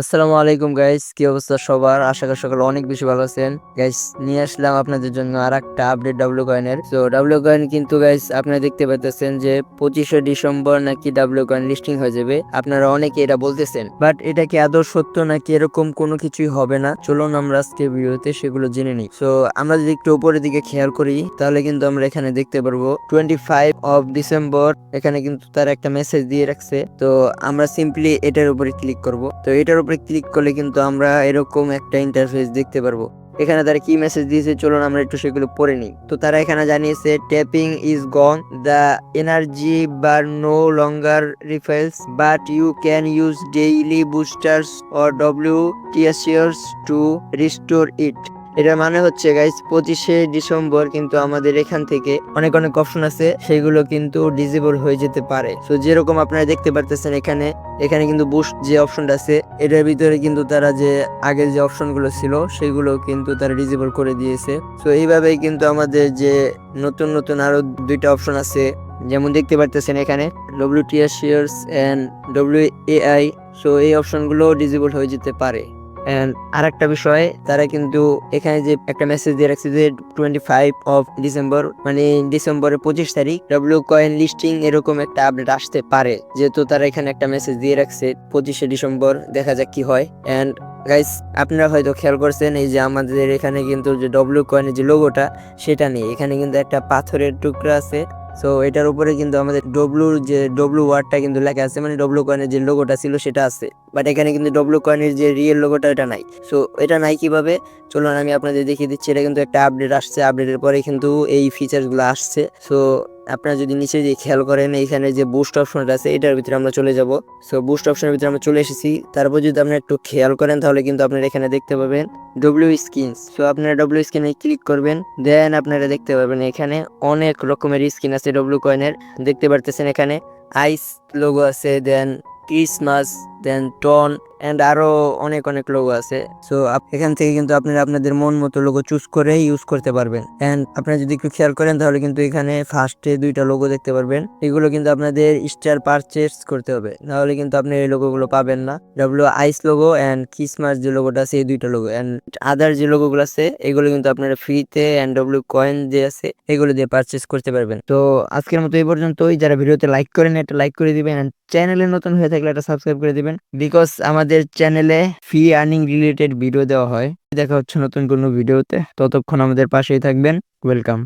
আসসালামু আলাইকুম গাইস, কি অবস্থা সবার? আশা করি সকালে অনেক বেশি ভালো আছেন। গাইস, নিয়ে আসলাম আপনাদের জন্য আরেকটা আপডেট ডাব্লিউ কয়েনের। তো ডাব্লিউ কয়েন কিন্তু গাইস আপনারা দেখতে পাচ্ছেন যে 25শে ডিসেম্বর নাকি ডাব্লিউ কয়েন লিস্টিং হয়ে যাবে। আপনারা অনেকে এটা বলতেছেন, বাট এটা কি আদৌ সত্য নাকি এরকম কোনো কিছুই হবে না? চলুন আমরা আজকে ভিডিওতে সেগুলো জেনে নিই। তো আমরা যদি একটু উপরের দিকে খেয়াল করি তাহলে কিন্তু আমরা এখানে দেখতে পারবো 25 ডিসেম্বর। এখানে কিন্তু তার একটা মেসেজ দিয়ে রাখছে। তো আমরা সিম্পলি এটার উপরে ক্লিক করব। তো এটার উপরে ক্লিক করলে কিন্তু আমরা এরকম একটা ইন্টারফেস দেখতে পারবো। এখানে তারা কি মেসেজ দিয়েছে চলুন আমরা একটু সেগুলো পড়ে নিই। তো তারা এখানে জানিয়েছে tapping is gone, the energy bar no longer refills, but you can use daily boosters or WTSers to restore it. এটা মানে হচ্ছে গাইস 25শে ডিসেম্বর কিন্তু আমাদের এখান থেকে অনেক অনেক অপশন আছে, সেগুলো কিন্তু ডিজেবল হয়ে যেতে পারে। তো যেরকম আপনারা দেখতে পারতেছেন এখানে এখানে কিন্তু বুস্ট যে অপশনটা আছে এটার ভিতরে কিন্তু তারা যে আগের যে অপশনগুলো ছিল সেগুলো কিন্তু তারা ডিজেবল করে দিয়েছে। তো এইভাবেই কিন্তু আমাদের যে নতুন নতুন আরো দুইটা অপশন আছে, যেমন দেখতে পারতেছেন এখানে WTS এন্ড WAI। সো এই অপশনগুলো ডিজেবল হয়ে যেতে পারে। আর একটা বিষয়, তারা কিন্তু এখানে যে একটা মেসেজ দিয়ে রাখছে যে 25 ডিসেম্বর মানে ডিসেম্বরের 25 তারিখ ডাব্লিউ কয়েন লিস্টিং এরকম একটা আপডেট আসতে পারে। যেহেতু তারা এখানে একটা মেসেজ দিয়ে রাখছে 25শে ডিসেম্বর, দেখা যাক কি হয়। এন্ড গাইস, আপনারা হয়তো খেয়াল করছেন এই যে আমাদের এখানে কিন্তু যে ডব্লিউ কয়েনের যে লোগোটা সেটা নেই, এখানে কিন্তু একটা পাথরের টুকরা আছে। সো এটার উপরে কিন্তু আমাদের ডব্লু ওয়ার্ডটা কিন্তু লেখা আছে, মানে ডব্লু কয়েনের যে লোগোটা ছিল সেটা আছে, বাট এখানে কিন্তু ডব্লু কয়েনের যে রিয়েল লোগোটা এটা নাই। সো এটা নাই কিভাবে চলুন আমি আপনাদের দেখিয়ে দিচ্ছি। এটা কিন্তু একটা আপডেট আসছে, আপডেটের পরে কিন্তু এই ফিচারসগুলো আসছে। সো আপনারা যদি নিচে যে খেয়াল করেন এইখানে যে বুস্ট অপশনটা আছে এটার ভিতরে আমরা চলে যাব। সো বুস্ট অপশনের ভিতরে আমরা চলে এসেছি। তারপর যদি আপনারা একটু খেয়াল করেন তাহলে কিন্তু আপনারা এখানে দেখতে পাবেন ডব্লিউ স্কিনস। সো আপনারা ডব্লিউ স্কিনে ক্লিক করবেন, দেন আপনারা দেখতে পাবেন এখানে অনেক রকমের স্কিন আছে ডব্লিউ কয়েনের। দেখতে পারতেছেন এখানে আইস লোগো আছে, দেন ক্রিসমাস, দেন টন এন্ড আরো অনেক অনেক লোগো আছে। সো এখান থেকে কিন্তু আপনারা আপনাদের মন মতো লোগো চুজ করে ইউজ করতে পারবেন। এন্ড আপনারা যদি একটু খেয়াল করেন তাহলে কিন্তু এখানে ফার্স্টে দুইটা লোগো দেখতে পারবেন, এগুলো কিন্তু আপনাদের স্টার পারচেস করতে হবে, নাহলে কিন্তু আপনি এই লোগোগুলো পাবেন না। ডব্লিউ আইস লোগো এন্ড ক্রিসমাস যে লোগোটা আছে এই দুইটা লোগো এন্ড আদার যে লোগোগুলো আছে এগুলো কিন্তু আপনারা ফ্রিতে এন্ড ডব্লিউ কয়েন যে আছে এগুলো দিয়ে পারচেস করতে পারবেন। তো আজকের মতো এই পর্যন্তই। যারা ভিডিওতে লাইক করেন একটা লাইক করে দিবেন, এন্ড চ্যানেলে নতুন হয়ে থাকলে একটা সাবস্ক্রাইব করে দিবেন, বিকজ আমাদের চ্যানেলে ফ্রি আর্নিং রিলেটেড ভিডিও দেওয়া হয়। দেখা হচ্ছে নতুন কোনো ভিডিওতে, ততক্ষণ আমাদের পাশেই থাকবেন। ওয়েলকাম।